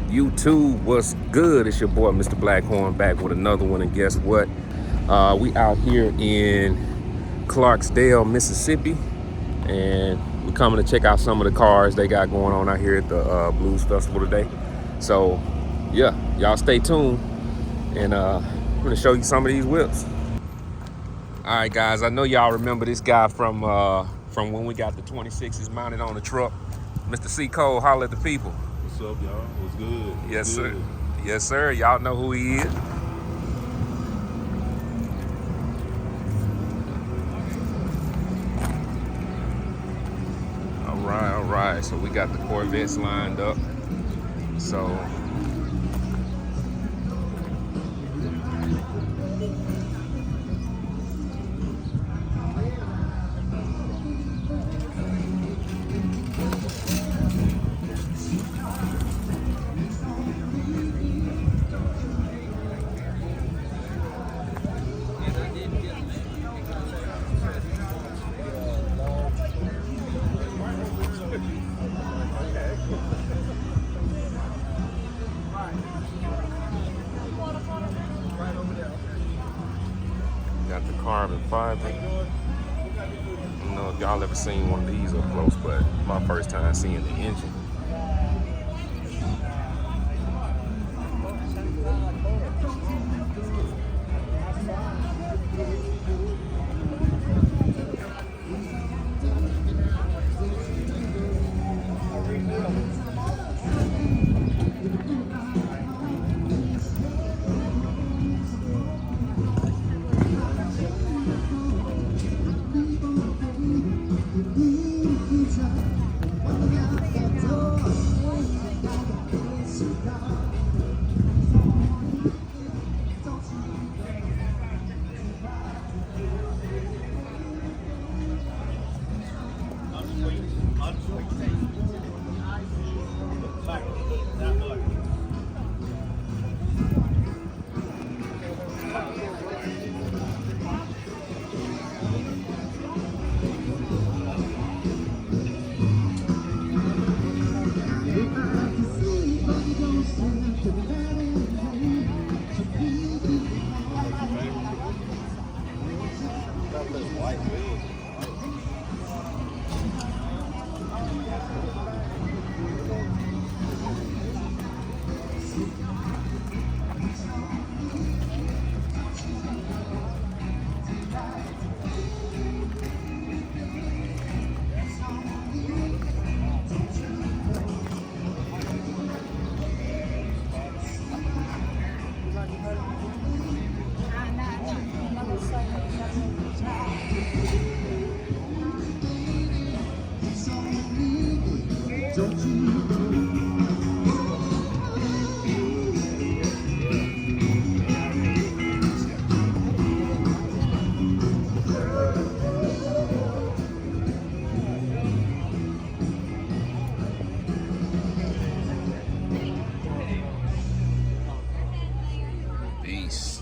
YouTube, what's good? It's your boy Mr. Blackhorn back with another one, and guess what? We out here in Clarksdale, Mississippi, and we're coming to check out some of the cars they got going on out here at the Blues Festival today. So yeah, y'all stay tuned, and I'm gonna show you some of these whips. All right, guys, I know y'all remember this guy from when we got the 26s mounted on the truck. Mr. C. Cole, holler at the people. What's up, y'all? What's good? Yes, sir. Yes, sir. Y'all know who he is. All right. So we got the Corvettes lined up. So got the carbon fiber. I don't know if y'all ever seen one of these up close, but my first time seeing the engine. Peace.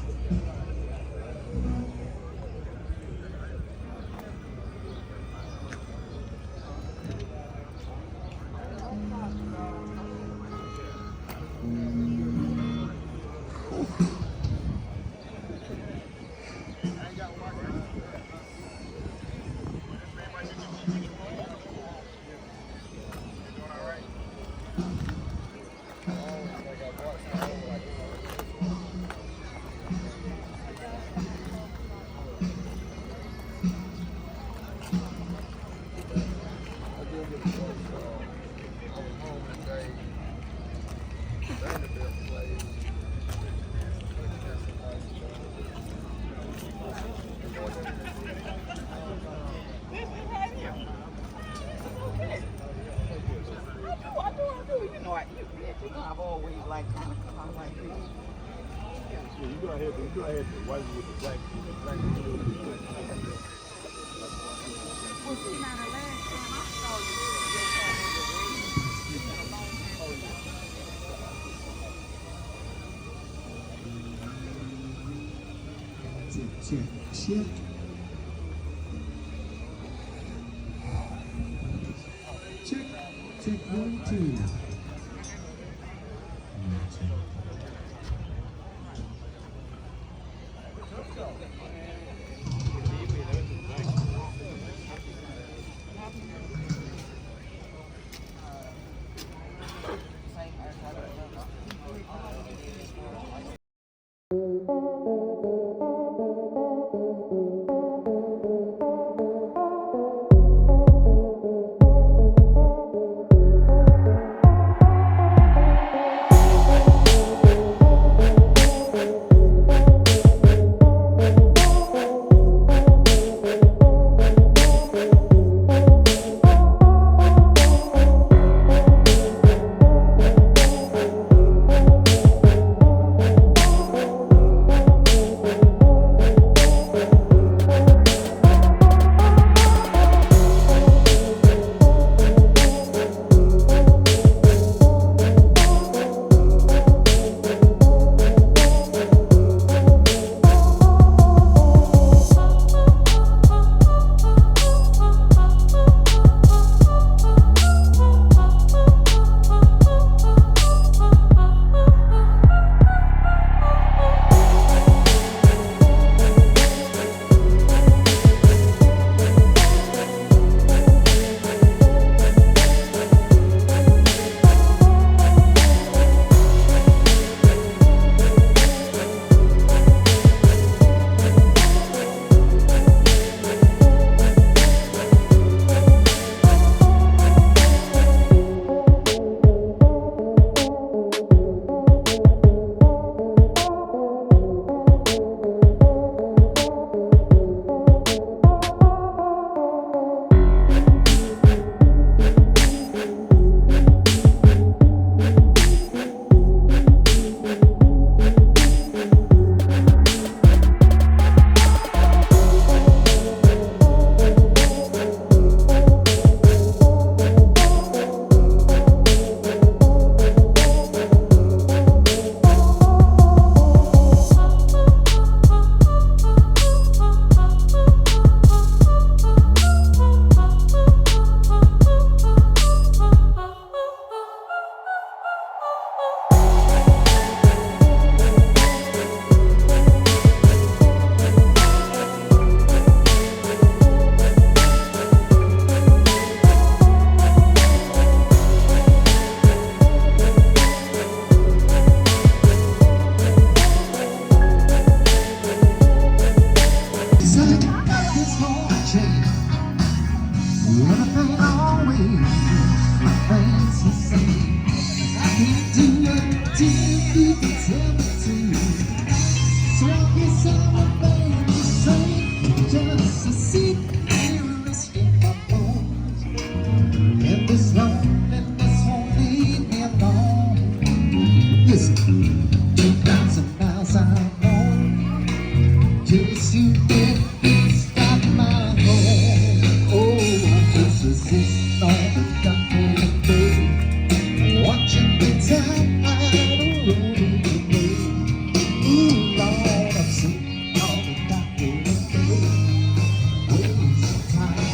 I've always liked kind of come out like this. Yeah, you go ahead the white with the black. Well, see, now the last time I saw you, Check. Check 1, 2. Everything always remains the same. I can't do until you can tell me to. So I guess I'm a man to say, just to sit here and rest in my bones. And this loneliness won't leave me alone. Listen, 2,000 miles I'm on, just you get stop my home. Oh, I just resist all the doctor today, watching the time out the road today. Ooh, Lord, I've seen all the doctor today, waste time.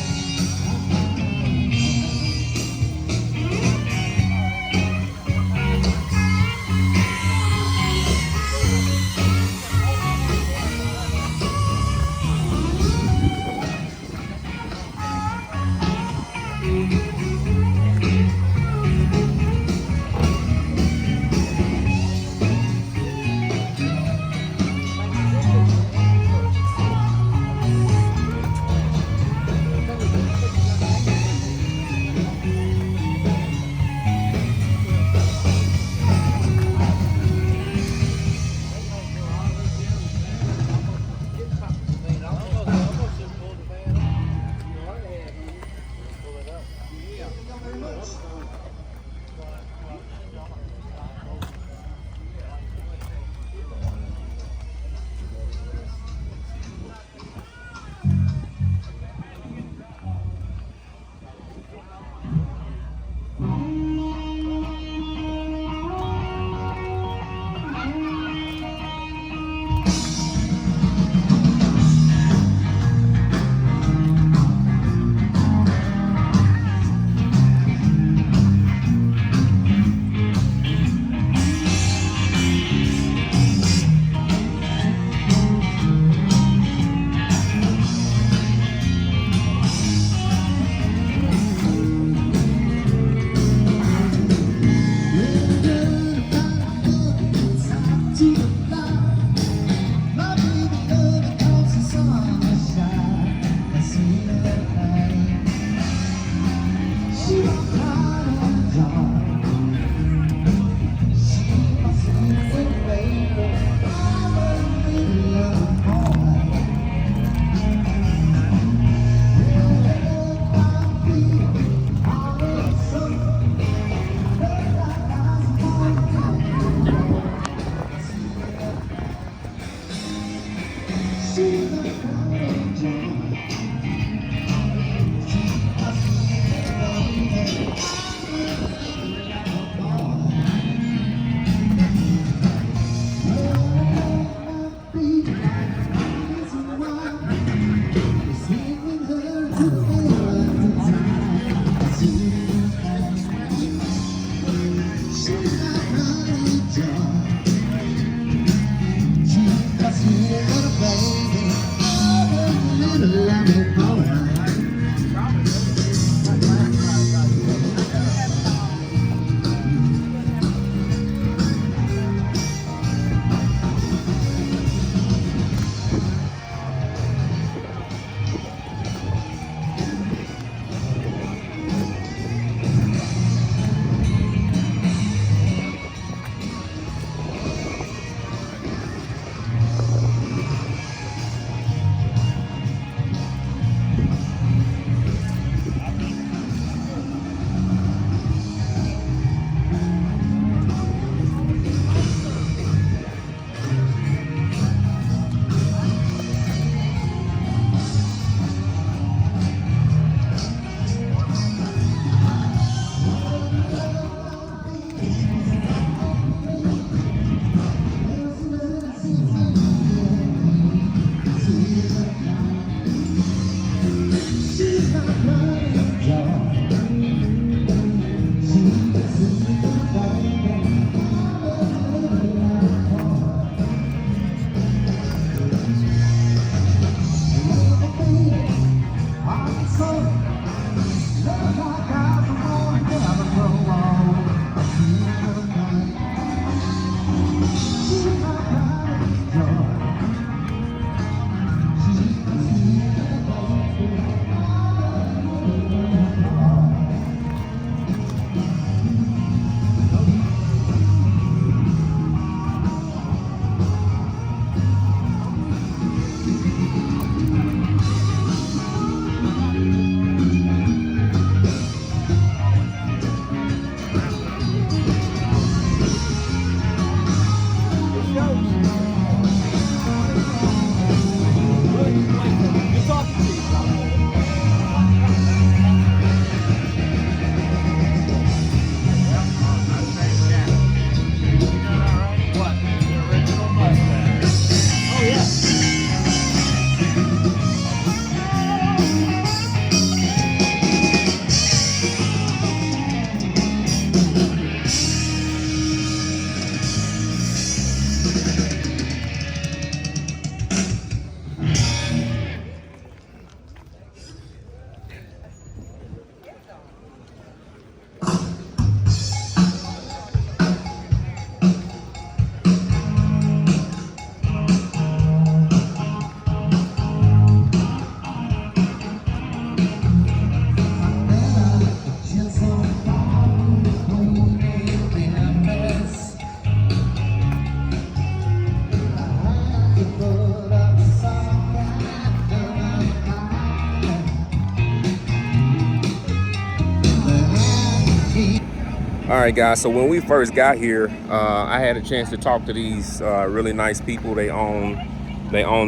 All right, guys. So when we first got here, I had a chance to talk to these really nice people. They own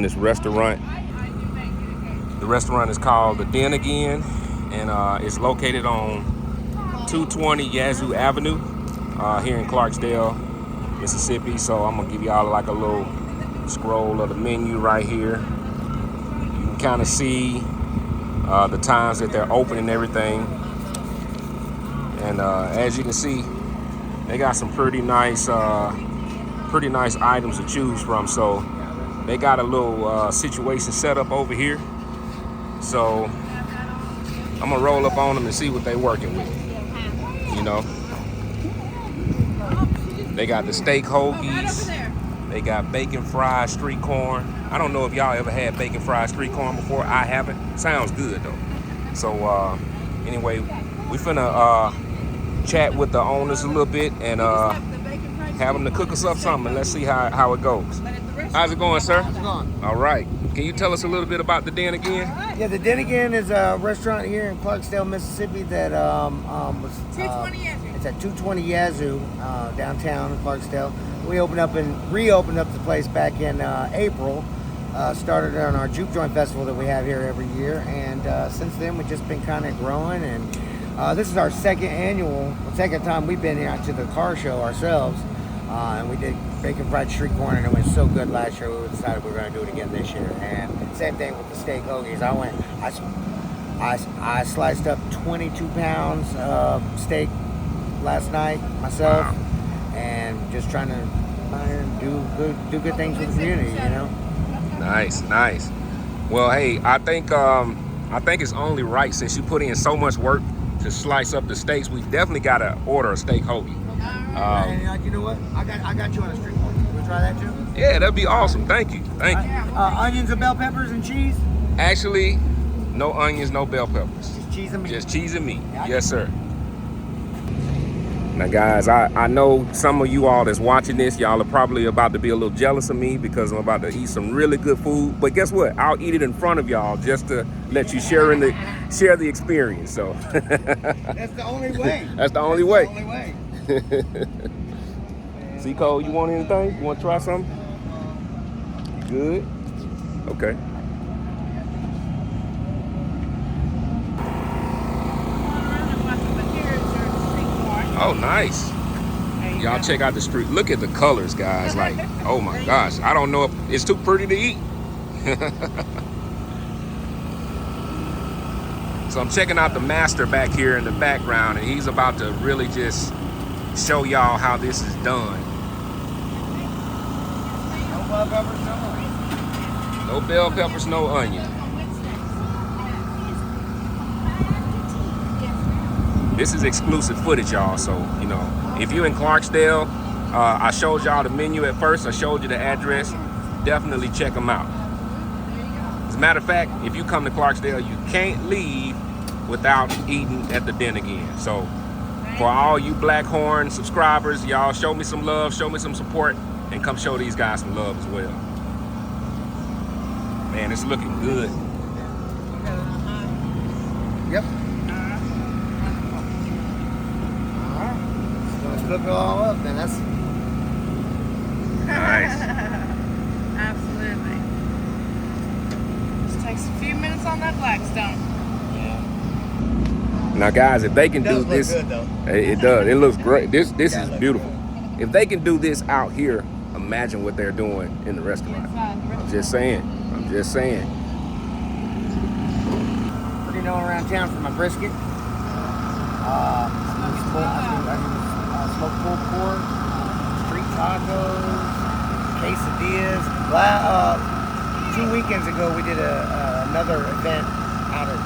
this restaurant. The restaurant is called The Den Again, and it's located on 220 Yazoo Avenue here in Clarksdale, Mississippi. So I'm gonna give y'all like a little scroll of the menu right here. You can kind of see the times that they're open and everything. And as you can see, they got some pretty nice items to choose from. So they got a little situation set up over here. So I'm gonna roll up on them and see what they're working with. You know, they got the steak hoagies. They got bacon fried street corn. I don't know if y'all ever had bacon fried street corn before. I haven't. Sounds good though. So anyway, we finna chat with the owners a little bit and have them to cook us up something, and let's see how it goes. How's it going, sir? How's it going? All right. Can you tell us a little bit about the Den Again? Yeah, the Den Again is a restaurant here in Clarksdale, Mississippi that was 220 Yazoo. It's at 220 Yazoo downtown in Clarksdale. We opened up and reopened up the place back in April. Started on our Juke Joint Festival that we have here every year, and since then we've just been kind of growing. And this is our second time we've been here to the car show ourselves, and we did bacon fried street corn, and it went so good last year. We decided we were going to do it again this year. And same thing with the steak hoagies. I sliced up 22 pounds of steak last night myself, Wow. and just trying to do good things for the community, you know. Nice. Well, hey, I think it's only right, since you put in so much work to slice up the steaks. We definitely gotta order a steak hoagie. And you know what? I got you on a street corn. You wanna try that too? Yeah, that'd be awesome. Thank you. Onions and bell peppers and cheese. Actually, no onions, no bell peppers. Just cheese and meat. Just cheese and meat. Yeah, Yes, sir. Now, guys, I know some of you all that's watching this, y'all are probably about to be a little jealous of me because I'm about to eat some really good food. But guess what? I'll eat it in front of y'all just to let you share the experience. So That's the only way. That's the only way. The only way. See, Cole, you want anything? You want to try something? Good? Okay. Oh, nice. Y'all check out the street. Look at the colors, guys. Like, oh my gosh. I don't know if it's too pretty to eat. So I'm checking out the master back here in the background, and he's about to really just show y'all how this is done. No bell peppers, no onions. No bell peppers, no onion. This is exclusive footage, y'all. So, you know, if you're in Clarksdale, I showed y'all the menu at first. I showed you the address. Definitely check them out. As a matter of fact, if you come to Clarksdale, you can't leave without eating at the Den Again. So for all you Blackhorn subscribers, y'all show me some love, show me some support, and come show these guys some love as well. Man, it's looking good. Yep. Let's cook it all up, then. That's Nice. Absolutely. Just takes a few minutes on that Blackstone. Now, guys, if they can do look this, good, though. it does. It looks great. This Yeah, is look beautiful. If they can do this out here, imagine what they're doing in the restaurant. I'm just saying. pretty known around town for my brisket. Smoked pulled pork, street tacos, quesadillas. 2 weekends ago, we did another event out at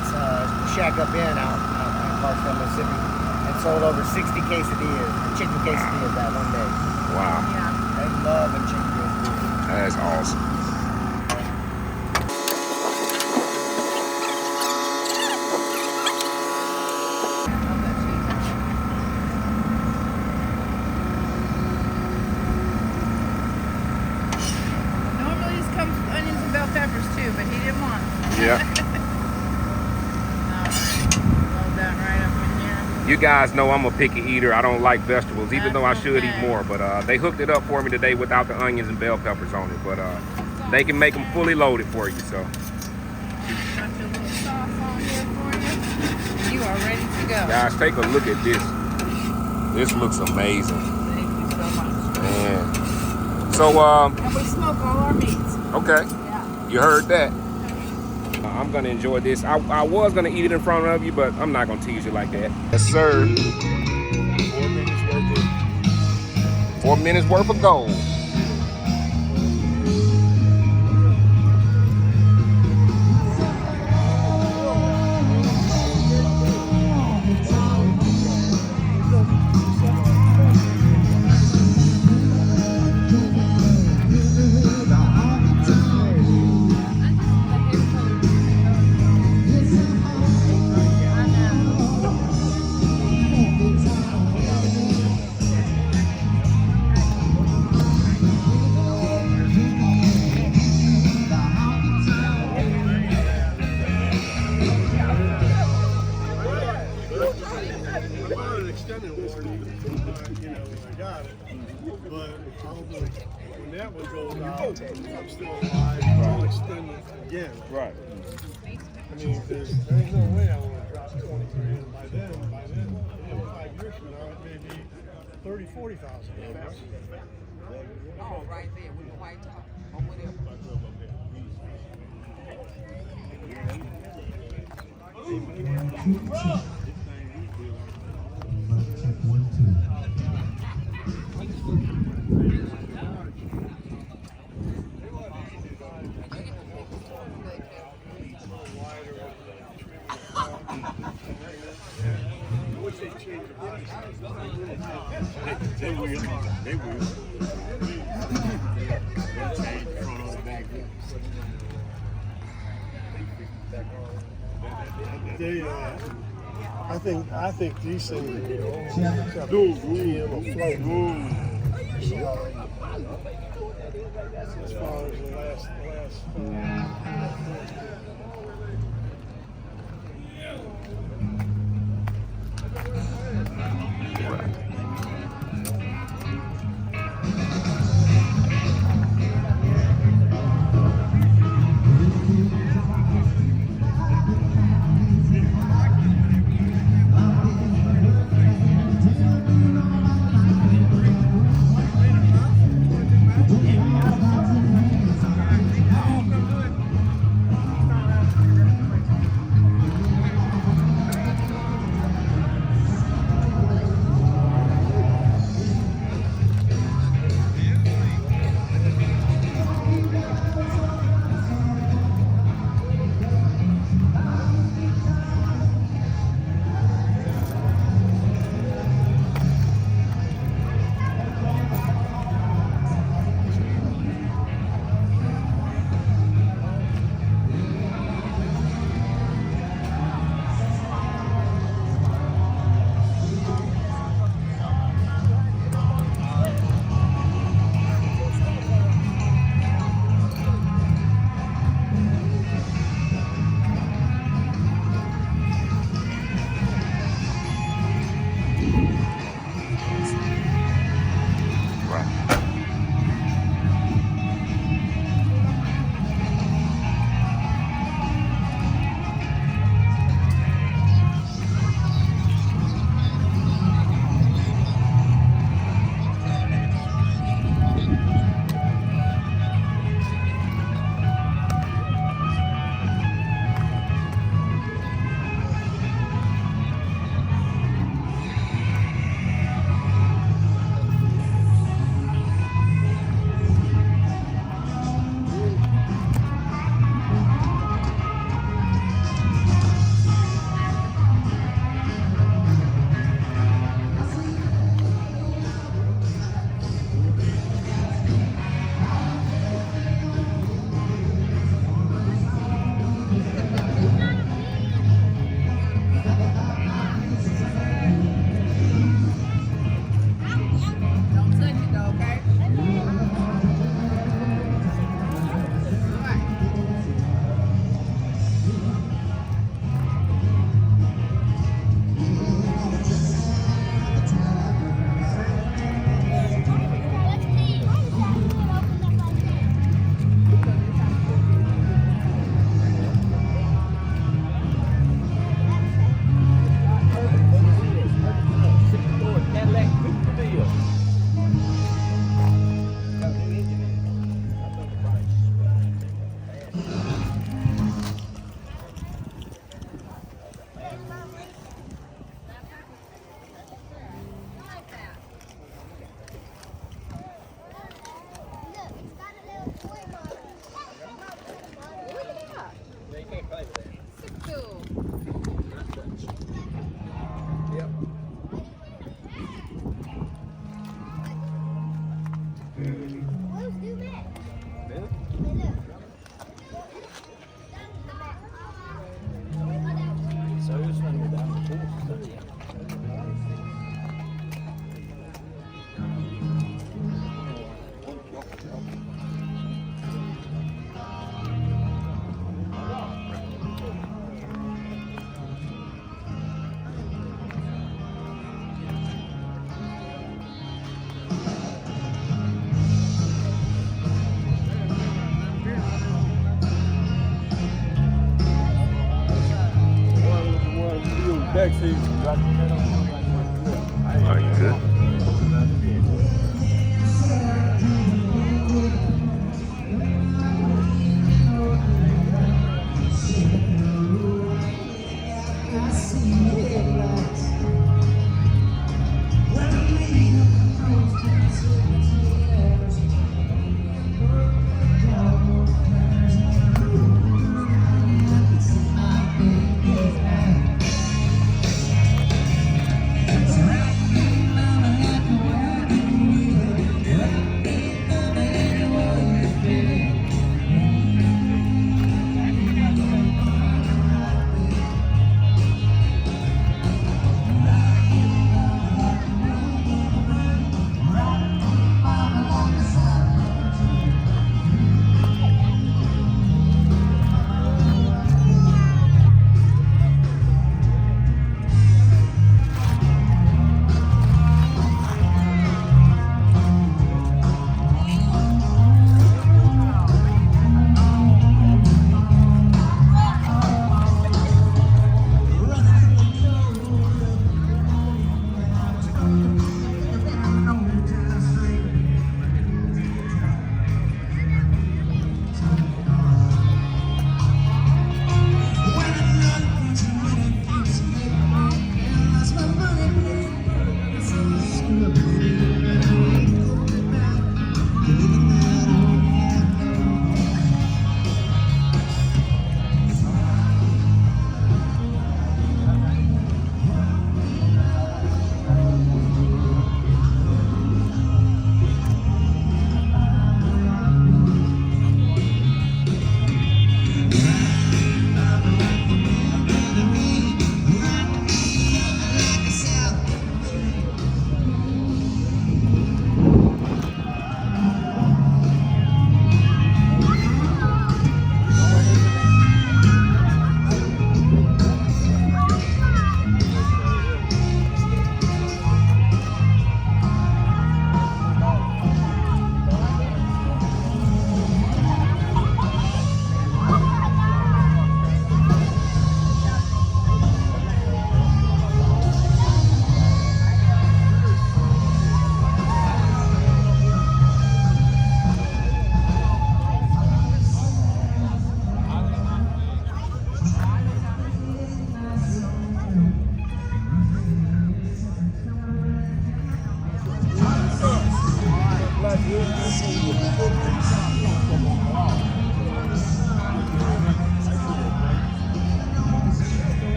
Shack Up Inn out in Clarksdale, Mississippi, and sold over 60 quesadillas, chicken quesadillas that one day. Wow. They love a chicken quesadilla. That's awesome. Normally this comes with onions and bell peppers too, but he didn't want them. Yeah. Alright, load that right up in here. You guys know I'm a picky eater. I don't like vegetables, even though I should eat more. But they hooked it up for me today without the onions and bell peppers on it. But they can make them fully loaded for you. So Got your little sauce on here for you. You are ready to go. guys, take a look at this. This looks amazing. Thank you so much. Man. So And we smoke all our meats. okay, Yeah. you heard that. I'm gonna enjoy this. I was gonna eat it in front of you, but I'm not gonna tease you like that. Yes, sir. 4 minutes worth of gold. When that one goes out, I'm still alive. I'll extend it again. Right. I mean, there's no way I want to drop 20 grand. By then, 5 years from now, it may be 30, 40,000. Oh, right there with the white top or whatever. Check 1, 2. They will. They will. Change front on the back. They, I think these things do GM afloat. As far as the last. Back seat. Are you good? I see